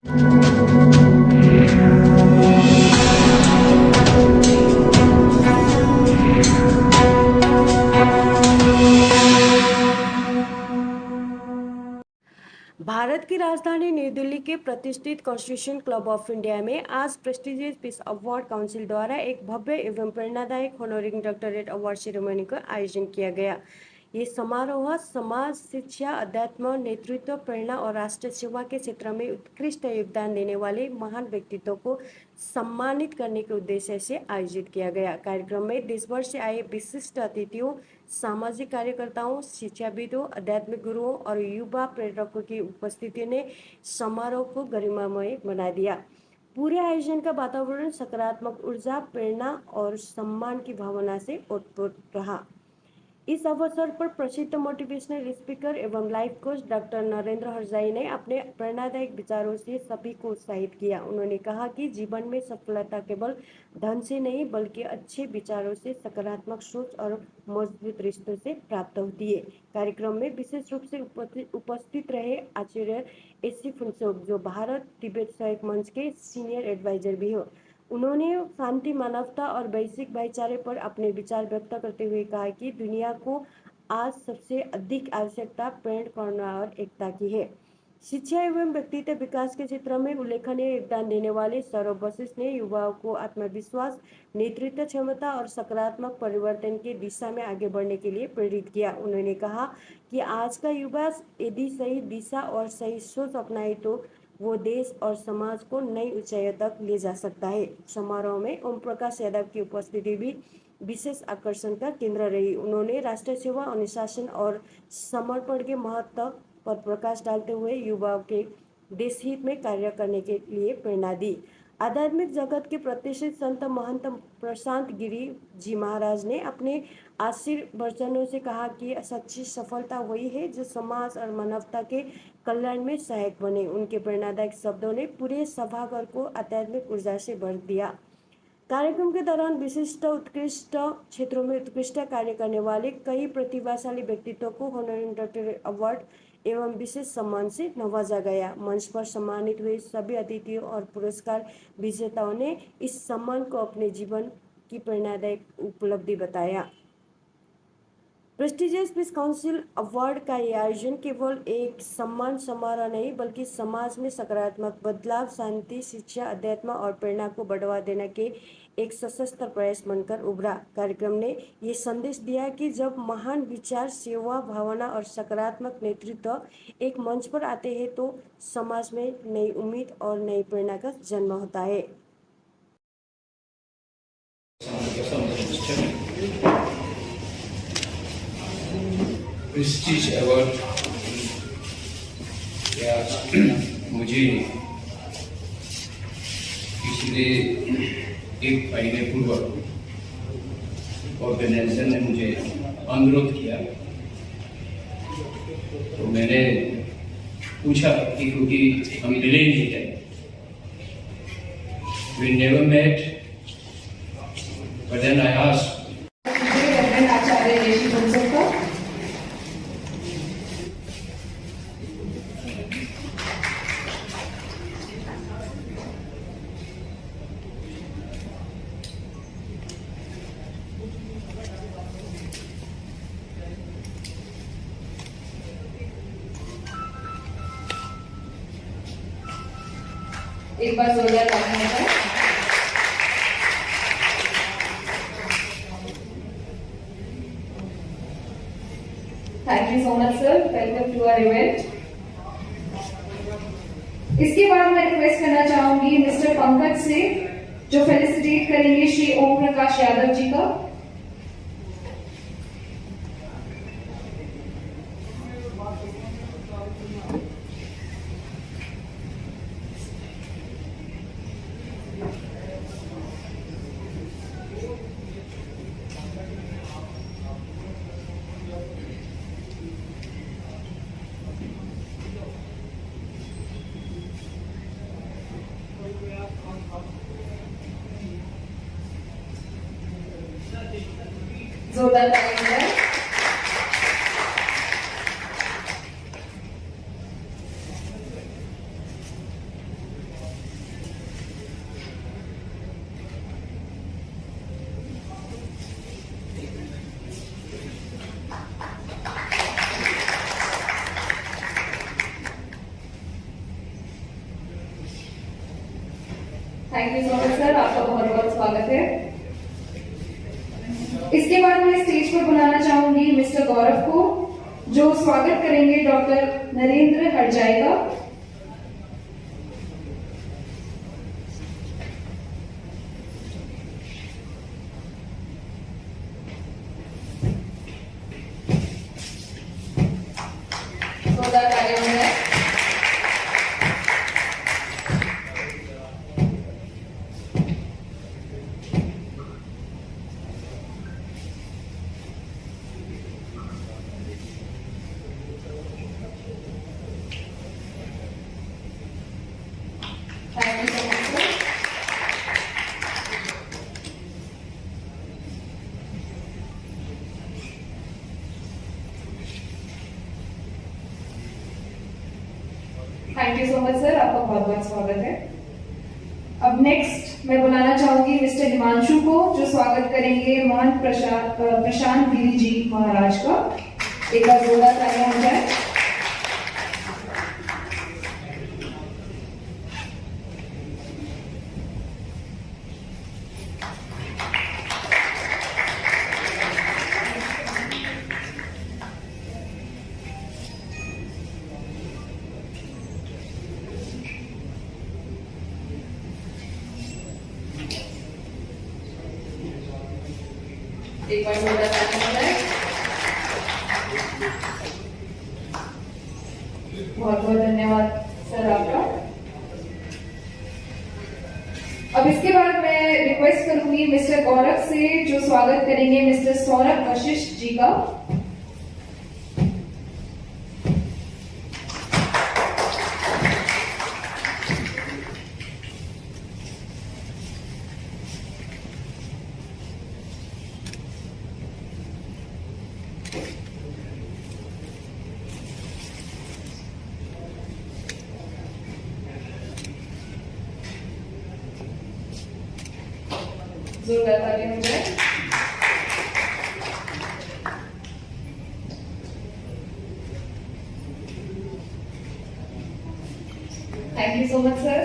भारत की राजधानी नई दिल्ली के प्रतिष्ठित कॉन्स्टिट्यूशन क्लब ऑफ इंडिया में आज प्रेस्टिजियस पीस अवार्ड काउंसिल द्वारा एक भव्य एवं प्रेरणादायक होनोरिंग डॉक्टरेट अवार्ड सेरेमनी का आयोजन किया गया। ये समारोह समाज, शिक्षा, अध्यात्म, नेतृत्व, प्रेरणा और राष्ट्र सेवा के क्षेत्र में उत्कृष्ट योगदान देने वाले महान व्यक्तित्वों को सम्मानित करने के उद्देश्य से आयोजित किया गया। कार्यक्रम में देश भर से आए विशिष्ट अतिथियों, सामाजिक कार्यकर्ताओं, शिक्षाविदों, आध्यात्मिक गुरुओं और युवा प्रेरकों की उपस्थिति ने समारोह को गरिमामय बना दिया। पूरे आयोजन का वातावरण सकारात्मक ऊर्जा, प्रेरणा और सम्मान की भावना से ओतप्रोत रहा। इस अवसर पर प्रसिद्ध मोटिवेशनल स्पीकर एवं लाइफ कोच डॉक्टर नरेंद्र हरजाई ने अपने प्रेरणादायक विचारों से सभी को उत्साहित किया। उन्होंने कहा कि जीवन में सफलता केवल धन से नहीं बल्कि अच्छे विचारों से, सकारात्मक सोच और मजबूत रिश्तों से प्राप्त होती है। कार्यक्रम में विशेष रूप से उपस्थित रहे आचार्य एसी फुनसोक, जो भारत तिब्बत सहयोग मंच के सीनियर एडवाइजर भी हो। उन्होंने शांति, मानवता और वैश्विक भाईचारे पर अपने विचार व्यक्त करते हुए कहा कि दुनिया को आज सबसे अधिक आवश्यकता प्रेम, करुणा और एकता की है। शिक्षा एवं व्यक्तित्व विकास के क्षेत्र में उल्लेखनीय योगदान देने वाले सौरभ वशिष्ठ ने युवाओं को आत्मविश्वास, नेतृत्व क्षमता और सकारात्मक परिवर्तन की दिशा में आगे बढ़ने के लिए प्रेरित किया। उन्होंने कहा कि आज का युवा यदि सही दिशा और सही सोच अपनाए तो वो देश और समाज को नई ऊंचाइयों तक ले जा सकता है। समारोह में ओम प्रकाश यादव की उपस्थिति भी विशेष आकर्षण का केंद्र रही। उन्होंने राष्ट्र सेवा, अनुशासन और समर्पण के महत्व पर प्रकाश डालते हुए युवाओं के देश हित में कार्य करने के लिए प्रेरणा दी। आध्यात्मिक जगत के प्रतिष्ठित संत महंत प्रशांत गिरी जी महाराज ने अपने आशीर्वचनों से कहा कि सच्ची सफलता वही है जो समाज और मानवता के कल्याण में सहायक बने। उनके प्रेरणादायक शब्दों ने पूरे सभागार को आध्यात्मिक ऊर्जा से भर दिया। कार्यक्रम के दौरान विशिष्ट उत्कृष्ट क्षेत्रों में उत्कृष्ट कार्य करने वाले कई प्रतिभाशाली व्यक्तित्वों को होनररी डॉक्टरेट अवार्ड एवं विशेष सम्मान से नवाजा गया। मंच पर सम्मानित हुए सभी अतिथियों और पुरस्कार विजेताओं ने इस सम्मान को अपने जीवन की प्रेरणादायक उपलब्धि बताया। प्रेस्टिजियस पीस काउंसिल अवार्ड का यह आयोजन केवल एक सम्मान समारोह नहीं बल्कि समाज में सकारात्मक बदलाव, शांति, शिक्षा, अध्यात्म और प्रेरणा को बढ़ावा देने के एक सशस्त्र प्रयास बनकर उभरा। कार्यक्रम ने ये संदेश दिया कि जब महान विचार, सेवा भावना और सकारात्मक नेतृत्व एक मंच पर आते हैं तो समाज में नई उम्मीद और नई प्रेरणा का जन्म होता है। प्रेस्टीज अवार्ड मुझे पिछले एक महीने पूर्व ऑर्गेनाइजेशन ने मुझे अनुरोध किया, तो मैंने पूछा कि क्योंकि हम मिले नहीं थे, we never met, but then I asked Acharya एसी फुनसोक को एक बार जोरदार तालियां हो। Thank you so much sir, welcome to our event. इसके बाद मैं रिक्वेस्ट करना चाहूंगी मिस्टर पंकज से, जो फेलिसिटेट करेंगे श्री ओम प्रकाश यादव जी का। जोरदार तालियां। Thank you so much sir, आपका बहुत बहुत स्वागत है। इसके बाद मैं स्टेज पर बुलाना चाहूंगी मिस्टर गौरव को, जो स्वागत करेंगे डॉक्टर नरेंद्र हरजाई का। जोरदार तालियां हो जाए। Thank you so much sir. Thank you so much sir, आपका बहुत बहुत स्वागत है। अब नेक्स्ट मैं बुलाना चाहूंगी मिस्टर हिमांशु को, जो स्वागत करेंगे महंत प्रशांत गिरी जी महाराज का। एक बार जोरदार तालियां हो जाए। एक बार जोरदार तालियां हो जाए। बहुत बहुत धन्यवाद सर आपका। अब इसके बाद मैं रिक्वेस्ट करूंगी मिस्टर गौरव से, जो स्वागत करेंगे मिस्टर सौरभ वशिष्ठ जी का। जोरदार तालियां हो जाए। Thank you so much sir.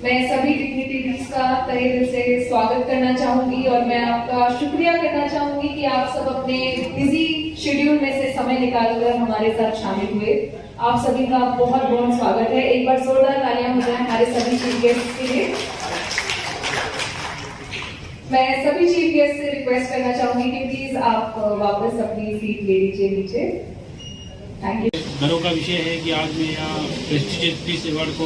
मैं सभी डिग्निटरीज का तहे दिल से स्वागत करना चाहूंगी और मैं आपका शुक्रिया करना चाहूंगी कि आप सब अपने बिजी शेड्यूल में से समय निकालकर हमारे साथ शामिल हुए। आप सभी का बहुत बहुत स्वागत है। एक बार जोरदार तालियां हो जाए हमारे सभी चीफ गेस्ट के लिए। मैं सभी चीफ गेस्ट से रिक्वेस्ट करना चाहूंगी कि प्लीज आप वापस अपनी सीट ले लीजिए नीचे। Thank you. गर्व का विषय है कि आज मैं यहाँ प्रेस्टीजियस पीस अवार्ड को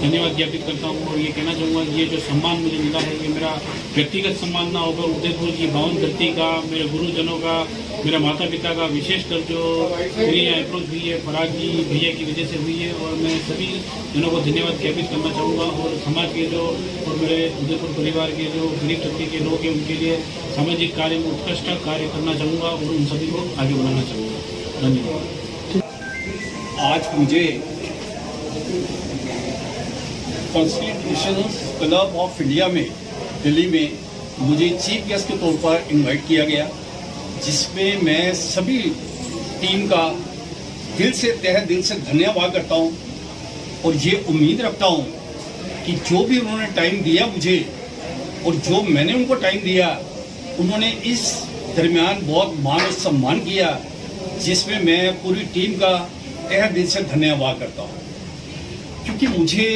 धन्यवाद ज्ञापित करता हूँ और ये कहना चाहूँगा कि ये जो सम्मान मुझे मिला है ये मेरा व्यक्तिगत सम्मान ना होकर उदयपुर की पावन धरती का, मेरे गुरुजनों का, मेरे माता पिता का, विशेषकर जो मेरी यहाँ अप्रोच हुई है पराग जी भैया की वजह से हुई है और मैं सभी जनों को धन्यवाद ज्ञापित करना चाहूँगा और समाज के जो और मेरे उदयपुर परिवार के जो गरीब तबके के लोग हैं उनके लिए सामाजिक कार्य में उत्कृष्ट कार्य करना चाहूँगा और उन सभी को आगे बढ़ाना चाहूँगा। धन्यवाद। आज मुझे कॉन्स्टिट्यूशन क्लब ऑफ इंडिया में दिल्ली में मुझे चीफ गेस्ट के तौर पर इनवाइट किया गया, जिसमें मैं सभी टीम का दिल से तहे दिल से धन्यवाद करता हूं और ये उम्मीद रखता हूं कि जो भी उन्होंने टाइम दिया मुझे और जो मैंने उनको टाइम दिया, उन्होंने इस दरमियान बहुत मान और सम्मान किया, जिसमें मैं पूरी टीम का तहे दिल से धन्यवाद करता हूं। क्योंकि मुझे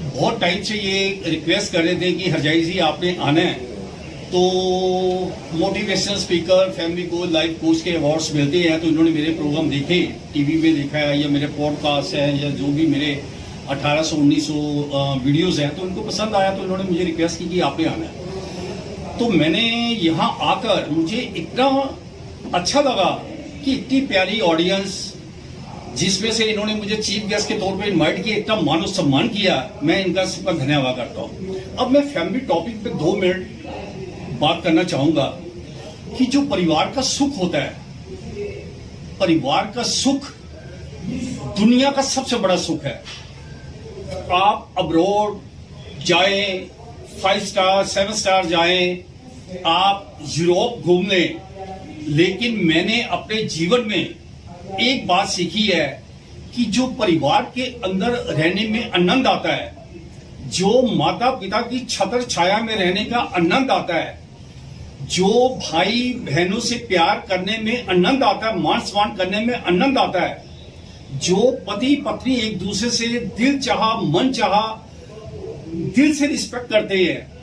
बहुत टाइम से ये रिक्वेस्ट कर रहे थे कि हरजाई जी आपने आना है, तो motivational speaker, family coach, life coach के अवार्ड्स मिलते हैं, तो इन्होंने मेरे प्रोग्राम देखे, टीवी में देखा है या मेरे पॉडकास्ट हैं या जो भी मेरे 1800-1900 वीडियोस हैं, तो उनको पसंद आया, तो इन्होंने मुझे रिक्वेस्ट की कि आपने आना है। तो मैंने यहाँ आकर मुझे इतना अच्छा लगा कि इतनी प्यारी ऑडियंस, जिसमें से इन्होंने मुझे चीफ गेस्ट के तौर पे इनवाइट किया, इतना मान और सम्मान किया, मैं इनका सबका धन्यवाद करता हूँ। अब मैं फैमिली टॉपिक पे 2 मिनट बात करना चाहूंगा कि जो परिवार का सुख होता है, परिवार का सुख दुनिया का सबसे बड़ा सुख है। आप अब्रॉड जाएं, 5 स्टार 7 स्टार जाएं, आप यूरोप घूमने, लेकिन मैंने अपने जीवन में एक बात सीखी है कि जो परिवार के अंदर रहने में आनंद आता है, जो माता पिता की छत्र छाया में रहने का आनंद आता है, जो भाई बहनों से प्यार करने में आनंद आता है, मान सम्मान करने में आनंद आता है, जो पति पत्नी एक दूसरे से दिल चाहा मन चाहा दिल से रिस्पेक्ट करते हैं,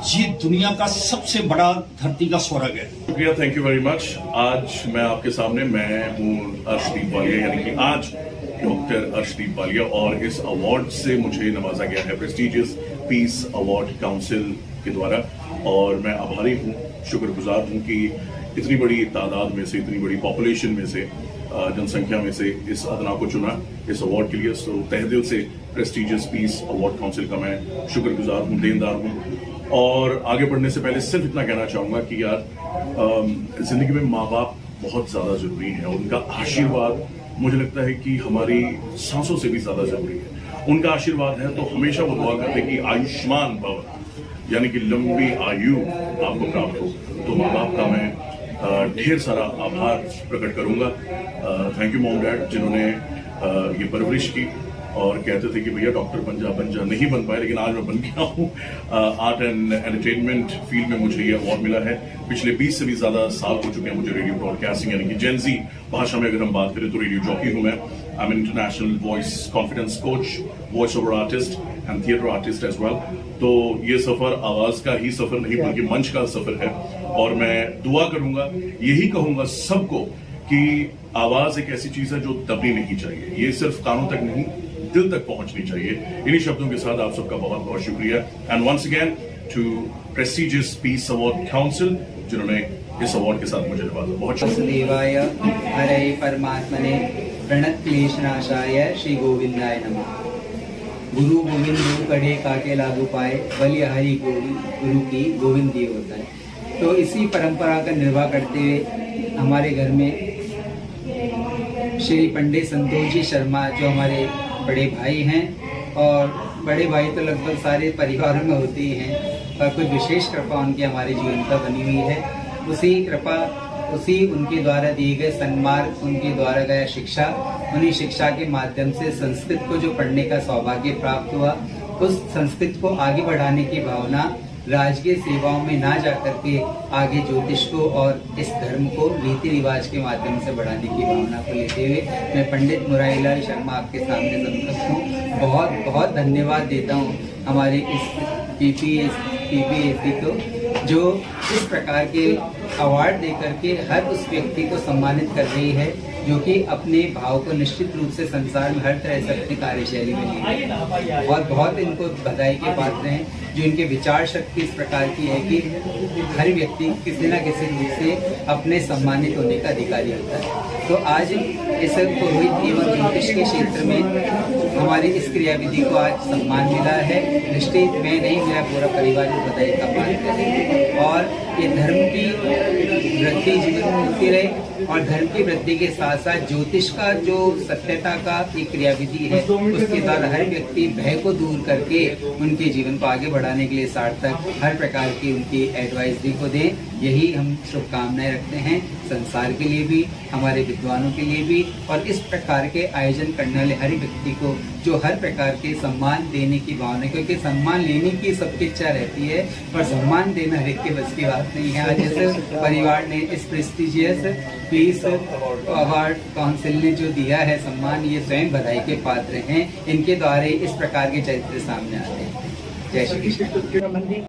ये दुनिया का सबसे बड़ा धरती का स्वर्ग है। शुक्रिया, थैंक यू वेरी मच। आज मैं आपके सामने मैं हूँ अर्शदीप वालिया, यानी कि आज डॉक्टर अर्शदीप वालिया, और इस अवार्ड से मुझे नवाजा गया है प्रेस्टिजियस पीस अवार्ड काउंसिल के द्वारा, और मैं आभारी हूँ, शुक्रगुजार हूँ कि इतनी बड़ी तादाद में से, इतनी बड़ी पॉपुलेशन में से, जनसंख्या में से इस अदना को चुना इस अवार्ड के लिए। सो तहे दिल से प्रेस्टिजियस पीस अवार्ड काउंसिल का मैं शुक्रगुजार हूँ, देनदार हूँ। और आगे बढ़ने से पहले सिर्फ इतना कहना चाहूँगा कि यार जिंदगी में माँ बाप बहुत ज़्यादा ज़रूरी है, उनका आशीर्वाद मुझे लगता है कि हमारी सांसों से भी ज़्यादा ज़रूरी है। उनका आशीर्वाद है तो हमेशा वो दुआ करते कि आयुष्मान भव, यानी कि लंबी आयु आपको प्राप्त हो। तो माँ बाप का मैं ढेर सारा आभार प्रकट करूंगा। थैंक यू मॉम डैड, जिन्होंने ये परवरिश की और कहते थे कि भैया डॉक्टर बन जा, नहीं बन पाए, लेकिन आज मैं बन गया हूँ। आर्ट एंड एंटरटेनमेंट फील्ड में मुझे ये अवार्ड मिला है। पिछले 20 से भी ज्यादा साल हो चुके हैं मुझे रेडियो ब्रॉडकास्टिंग, यानी कि जेनजी भाषा में अगर हम बात करें तो रेडियो जॉकी हूँ मैं। I am international voice confidence coach, voice over artist and theatre artist as well. तो ये सफर आवाज का ही सफर नहीं बल्कि मंच का सफर है, और मैं दुआ करूंगा, यही कहूंगा सबको कि आवाज एक ऐसी चीज है जो दबनी नहीं चाहिए, ये सिर्फ कानों तक नहीं दिल तक पहुंचनी चाहिए। इन्हीं शब्दों के साथ आप सबका बहुत बहुत शुक्रिया, and once again to prestigious peace award council जिन्होंने इस अवार्ड के साथ मुझे नवाजा। बहुत वासुदेवाय हरे परमात्मने प्रणत क्लेशनाशाय श्री गोविंदाय नमः। गुरु गोविंद गुरु कड़े काटे लागू पाए, बलि हरि गुरु की गोविंद दिए होता है। तो इसी परंपरा का निर्वाह करते हुए हमारे घर में श्री पंडित संतोष जी शर्मा, जो हमारे बड़े भाई हैं, और बड़े भाई तो लगभग सारे परिवारों में होते ही हैं, पर कुछ विशेष कृपा उनकी हमारे जीवन पर बनी हुई है। उसी कृपा, उसी उनके द्वारा दिए गए सन्मार्ग, उनके द्वारा गया शिक्षा, उन्हीं शिक्षा के माध्यम से संस्कृत को जो पढ़ने का सौभाग्य प्राप्त हुआ, उस संस्कृत को आगे बढ़ाने की भावना, राजकीय सेवाओं में ना जाकर के आगे ज्योतिष को और इस धर्म को रीति रिवाज के माध्यम से बढ़ाने की भावना को लेते हुए मैं पंडित मुरारीलाल शर्मा आपके सामने समर्पित हूँ। बहुत बहुत धन्यवाद देता हूँ हमारे इस पीपीएससी को, जो इस प्रकार के अवार्ड देकर के हर उस व्यक्ति को सम्मानित कर रही है जो कि अपने भाव को निश्चित रूप से संसार में हर तरह से अपनी कार्यशैली में ले। बहुत बहुत इनको बधाई के पात्र हैं, जो इनके विचार शक्ति इस प्रकार की है कि हर व्यक्ति किसी न किसी रूप से अपने सम्मानित होने का अधिकारी होता है। तो आज इस पुरोहित एवं ज्योतिष के क्षेत्र में हमारी इस क्रियाविधि को आज सम्मान मिला है। निश्चित मैं नहीं, मेरा पूरा परिवार इस बधाई का मान करे, और ये धर्म की वृद्धि जीवन में होती रहे, और धर्म की वृद्धि के साथ साथ ज्योतिष का जो सत्यता का एक क्रियाविधि है, उसके द्वारा हर व्यक्ति भय को दूर करके उनके जीवन को आगे बढ़ाने के लिए सार्थक हर प्रकार की उनकी एडवाइस भी को दें। यही हम शुभकामनाएं रखते हैं संसार के लिए भी, हमारे विद्वानों के लिए भी, और इस प्रकार के आयोजन करने वाले हर व्यक्ति को जो हर प्रकार के सम्मान देने की भावना, क्योंकि सम्मान लेने की सबकी इच्छा रहती है, पर सम्मान देना हर एक के बस की बात नहीं है। आज इस परिवार ने इस प्रेस्टिजियस पीस अवार्ड काउंसिल ने जो दिया है सम्मान, ये स्वयं बधाई के पात्र हैं। इनके द्वारा इस प्रकार के चरित्र सामने आते हैं। जय श्री कृष्ण।